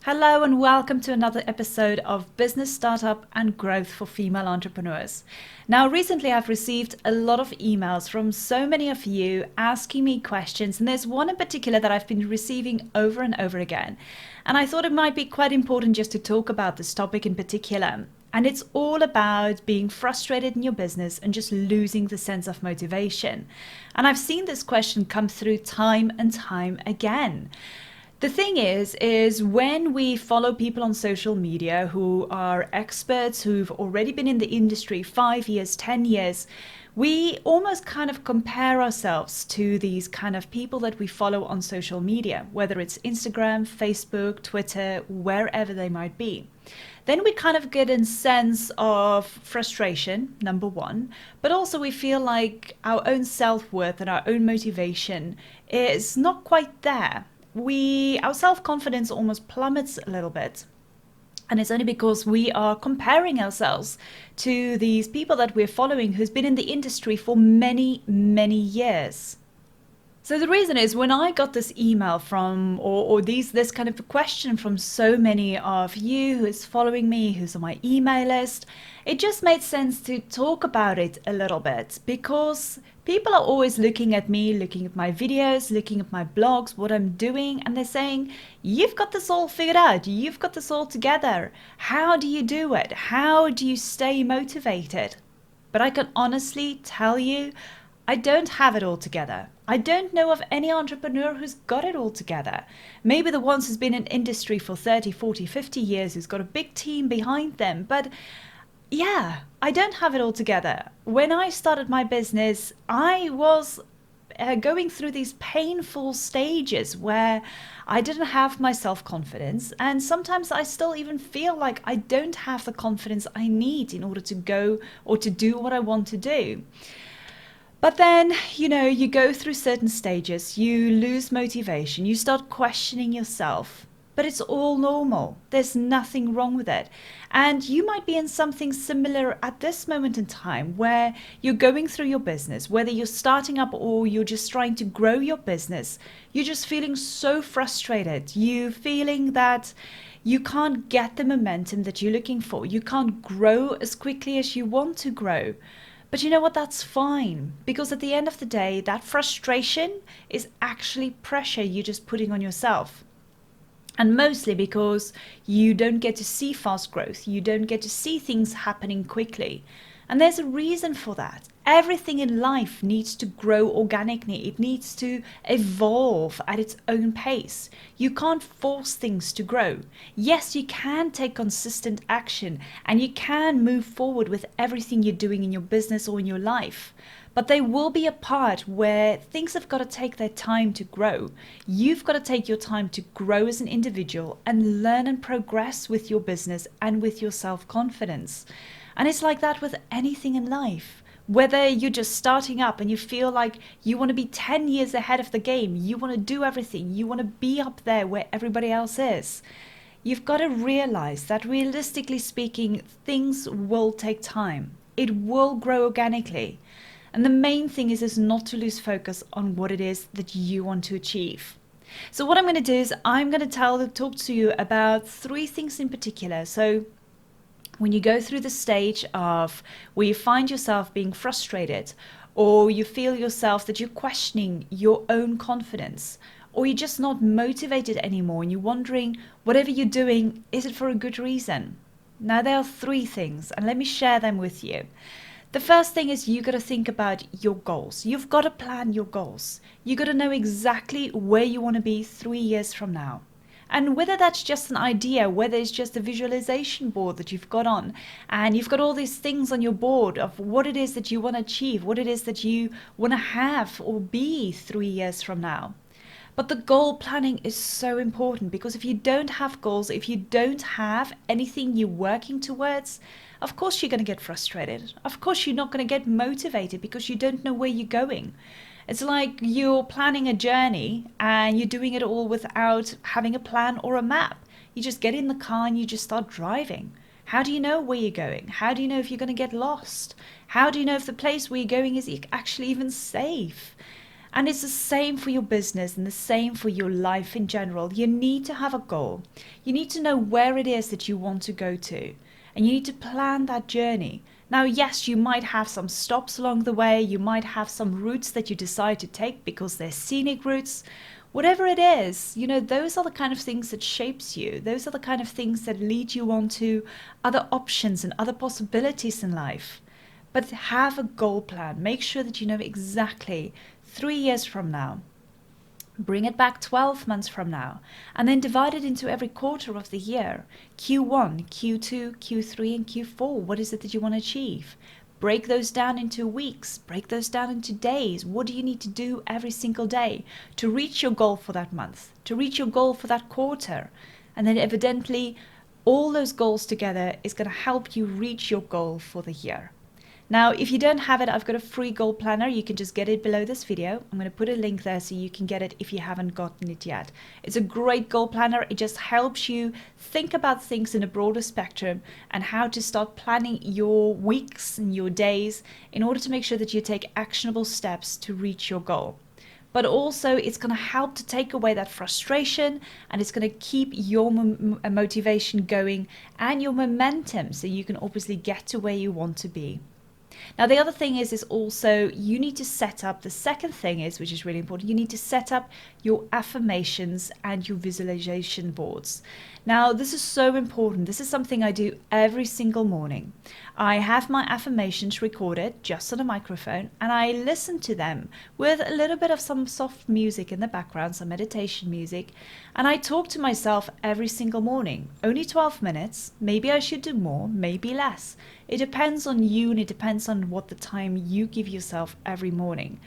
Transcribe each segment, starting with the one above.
Hello and welcome to another episode of Business Startup and Growth for Female Entrepreneurs. Now, recently I've received a lot of emails from so many of you asking me questions, and there's one in particular that I've been receiving over and over again. And I thought it might be quite important just to talk about this topic in particular. And it's all about being frustrated in your business and just losing the sense of motivation. And I've seen this question come through time and time again. The thing is when we follow people on social media who are experts, who've already been in the industry 5 years, 10 years, we almost kind of compare ourselves to these kind of people that we follow on social media, whether it's Instagram, Facebook, Twitter, wherever they might be. Then we kind of get a sense of frustration, number one, but also we feel like our own self-worth and our own motivation is not quite there. Our self-confidence almost plummets a little bit. And it's only because we are comparing ourselves to these people that we're following who's been in the industry for many, many years. So the reason is when I got this email from, or this kind of a question from so many of you who is following me, who's on my email list, it just made sense to talk about it a little bit because people are always looking at me, looking at my videos, looking at my blogs, what I'm doing, and they're saying, you've got this all figured out, you've got this all together. How do you do it? How do you stay motivated? But I can honestly tell you, I don't have it all together. I don't know of any entrepreneur who's got it all together. Maybe the ones who's been in industry for 30, 40, 50 years, who's got a big team behind them. But yeah, I don't have it all together. When I started my business, I was going through these painful stages where I didn't have my self-confidence, and sometimes I still even feel like I don't have the confidence I need in order to go or to do what I want to do. But then, you go through certain stages, you lose motivation, you start questioning yourself. But it's all normal. There's nothing wrong with it. And you might be in something similar at this moment in time where you're going through your business, whether you're starting up or you're just trying to grow your business. You're just feeling so frustrated. You're feeling that you can't get the momentum that you're looking for. You can't grow as quickly as you want to grow. But you know what? That's fine. Because at the end of the day, that frustration is actually pressure you're just putting on yourself. And mostly because you don't get to see fast growth. You don't get to see things happening quickly. And there's a reason for that. Everything in life needs to grow organically. It needs to evolve at its own pace. You can't force things to grow. Yes, you can take consistent action and you can move forward with everything you're doing in your business or in your life. But there will be a part where things have got to take their time to grow. You've got to take your time to grow as an individual and learn and progress with your business and with your self-confidence. And it's like that with anything in life. Whether you're just starting up and you feel like you want to be 10 years ahead of the game, you want to do everything, you want to be up there where everybody else is. You've got to realize that realistically speaking, things will take time. It will grow organically. And the main thing is not to lose focus on what it is that you want to achieve. So what I'm going to do is I'm going to talk to you about three things in particular. So when you go through the stage of where you find yourself being frustrated, or you feel yourself that you're questioning your own confidence, or you're just not motivated anymore and you're wondering whatever you're doing, is it for a good reason? Now there are three things and let me share them with you. The first thing is you got to think about your goals. You've got to plan your goals. You got to know exactly where you want to be 3 years from now. And whether that's just an idea, whether it's just a visualization board that you've got on, and you've got all these things on your board of what it is that you want to achieve, what it is that you want to have or be 3 years from now. But the goal planning is so important because if you don't have goals, if you don't have anything you're working towards, of course you're going to get frustrated. Of course you're not going to get motivated because you don't know where you're going. It's like you're planning a journey and you're doing it all without having a plan or a map. You just get in the car and you just start driving. How do you know where you're going? How do you know if you're going to get lost? How do you know if the place where you're going is actually even safe? And it's the same for your business and the same for your life in general. You need to have a goal. You need to know where it is that you want to go to. And you need to plan that journey. Now, yes, you might have some stops along the way. You might have some routes that you decide to take because they're scenic routes. Whatever it is, those are the kind of things that shapes you. Those are the kind of things that lead you on to other options and other possibilities in life. But have a goal plan. Make sure that you know exactly 3 years from now. Bring it back 12 months from now, and then divide it into every quarter of the year. Q1, Q2, Q3, and Q4. What is it that you want to achieve? Break those down into weeks. Break those down into days. What do you need to do every single day to reach your goal for that month, to reach your goal for that quarter? And then evidently, all those goals together is going to help you reach your goal for the year. Now, if you don't have it, I've got a free goal planner. You can just get it below this video. I'm going to put a link there so you can get it if you haven't gotten it yet. It's a great goal planner. It just helps you think about things in a broader spectrum and how to start planning your weeks and your days in order to make sure that you take actionable steps to reach your goal. But also it's going to help to take away that frustration, and it's going to keep your motivation going and your momentum so you can obviously get to where you want to be. Now, the other thing is also you need to set up, the second thing is, which is really important, you need to set up your affirmations and your visualization boards. Now, this is so important. This is something I do every single morning. I have my affirmations recorded just on a microphone, and I listen to them with a little bit of some soft music in the background, some meditation music, and I talk to myself every single morning. Only 12 minutes. Maybe I should do more, maybe less. It depends on you, and it depends on what the time you give yourself every morning.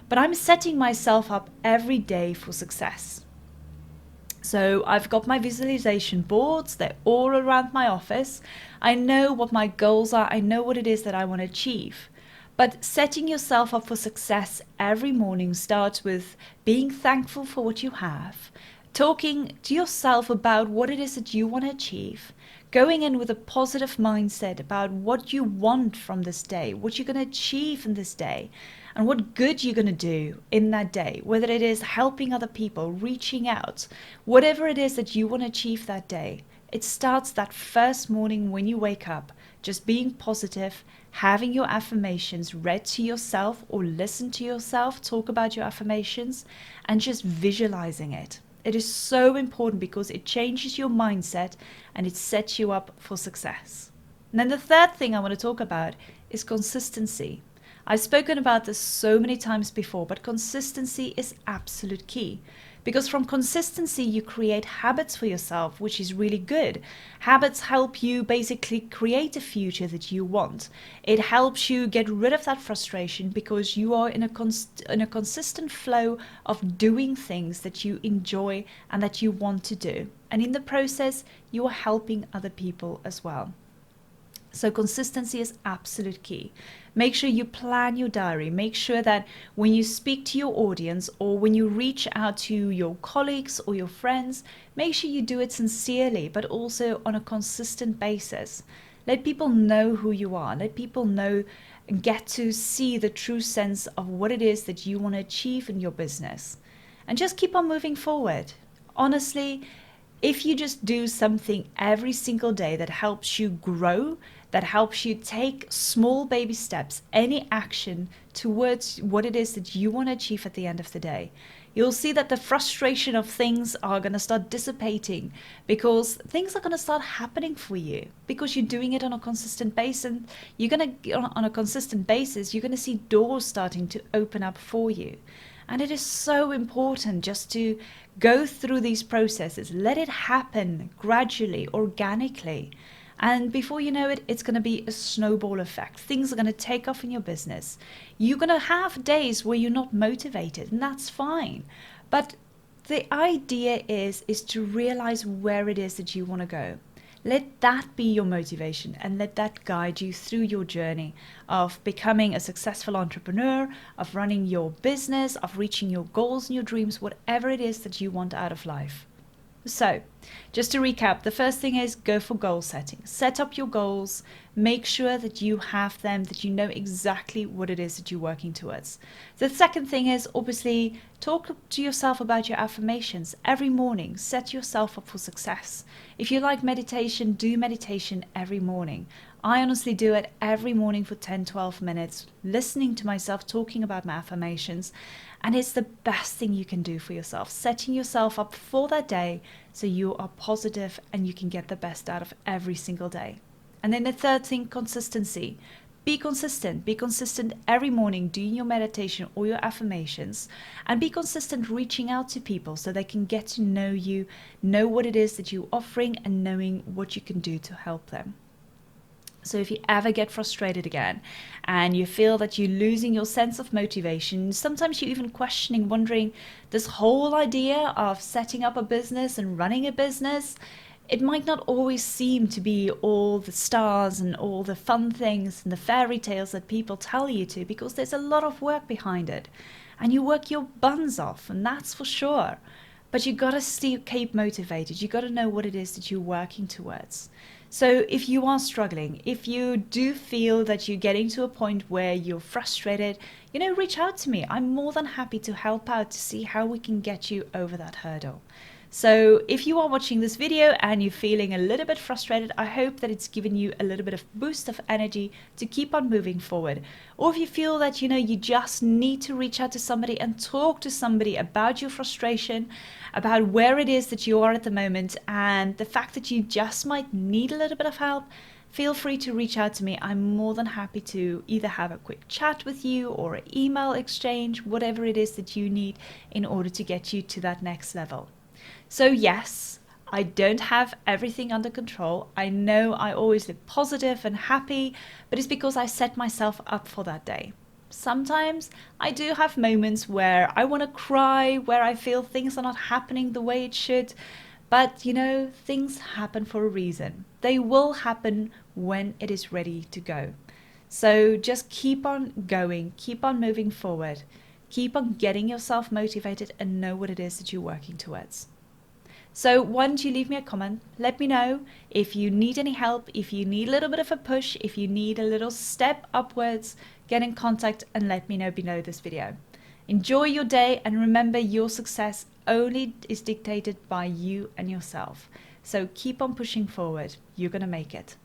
But I'm setting myself up every day for success. So I've got my visualization boards. They're all around my office. I know what my goals are. I know what it is that I want to achieve. But setting yourself up for success every morning starts with being thankful for what you have, talking to yourself about what it is that you want to achieve, going in with a positive mindset about what you want from this day, what you're going to achieve in this day, and what good you're going to do in that day, whether it is helping other people, reaching out, whatever it is that you want to achieve that day. It starts that first morning when you wake up, just being positive, having your affirmations read to yourself or listen to yourself, talk about your affirmations, and just visualizing it. It is so important because it changes your mindset and it sets you up for success. And then the third thing I want to talk about is consistency. I've spoken about this so many times before, but consistency is absolute key. Because from consistency, you create habits for yourself, which is really good. Habits help you basically create a future that you want. It helps you get rid of that frustration because you are in a consistent flow of doing things that you enjoy and that you want to do. And in the process, you are helping other people as well. So consistency is absolute key. Make sure you plan your diary. Make sure that when you speak to your audience or when you reach out to your colleagues or your friends, make sure you do it sincerely, but also on a consistent basis. Let people know who you are. Let people know and get to see the true sense of what it is that you want to achieve in your business. And just keep on moving forward. Honestly, if you just do something every single day that helps you grow, that helps you take small baby steps, any action towards what it is that you want to achieve at the end of the day, you'll see that the frustration of things are going to start dissipating because things are going to start happening for you because you're doing it on a consistent basis. And you're going to, on a consistent basis, you're going to see doors starting to open up for you. And it is so important just to go through these processes. Let it happen gradually, organically. And before you know it, it's going to be a snowball effect. Things are going to take off in your business. You're going to have days where you're not motivated, and that's fine. But the idea is to realize where it is that you want to go. Let that be your motivation and let that guide you through your journey of becoming a successful entrepreneur, of running your business, of reaching your goals and your dreams, whatever it is that you want out of life. So, Just to recap, the first thing is go for goal setting. Set up your goals, make sure that you have them, that you know exactly what it is that you're working towards. The second thing is obviously talk to yourself about your affirmations every morning. Set yourself up for success. If you like meditation, do meditation every morning. I honestly do it every morning for 10-12 minutes, listening to myself talking about my affirmations. And it's the best thing you can do for yourself, setting yourself up for that day so you are positive and you can get the best out of every single day. And then the third thing, consistency. Be consistent. Be consistent every morning doing your meditation or your affirmations, and be consistent reaching out to people so they can get to know you, know what it is that you're offering, and knowing what you can do to help them. So if you ever get frustrated again and you feel that you're losing your sense of motivation, sometimes you're even questioning, wondering, this whole idea of setting up a business and running a business, it might not always seem to be all the stars and all the fun things and the fairy tales that people tell you to, because there's a lot of work behind it. And you work your buns off, and that's for sure. But you got to still keep motivated. You got to know what it is that you're working towards. So if you are struggling, if you do feel that you're getting to a point where you're frustrated, reach out to me. I'm more than happy to help out to see how we can get you over that hurdle. So if you are watching this video and you're feeling a little bit frustrated, I hope that it's given you a little bit of boost of energy to keep on moving forward. Or if you feel that, you just need to reach out to somebody and talk to somebody about your frustration, about where it is that you are at the moment, and the fact that you just might need a little bit of help, feel free to reach out to me. I'm more than happy to either have a quick chat with you or an email exchange, whatever it is that you need in order to get you to that next level. So yes, I don't have everything under control. I know I always look positive and happy, but it's because I set myself up for that day. Sometimes I do have moments where I want to cry, where I feel things are not happening the way it should. But, things happen for a reason. They will happen when it is ready to go. So just keep on going, keep on moving forward, keep on getting yourself motivated, and know what it is that you're working towards. So why don't you leave me a comment? Let me know if you need any help, if you need a little bit of a push, if you need a little step upwards, get in contact and let me know below this video. Enjoy your day, and remember, your success only is dictated by you and yourself. So keep on pushing forward. You're going to make it.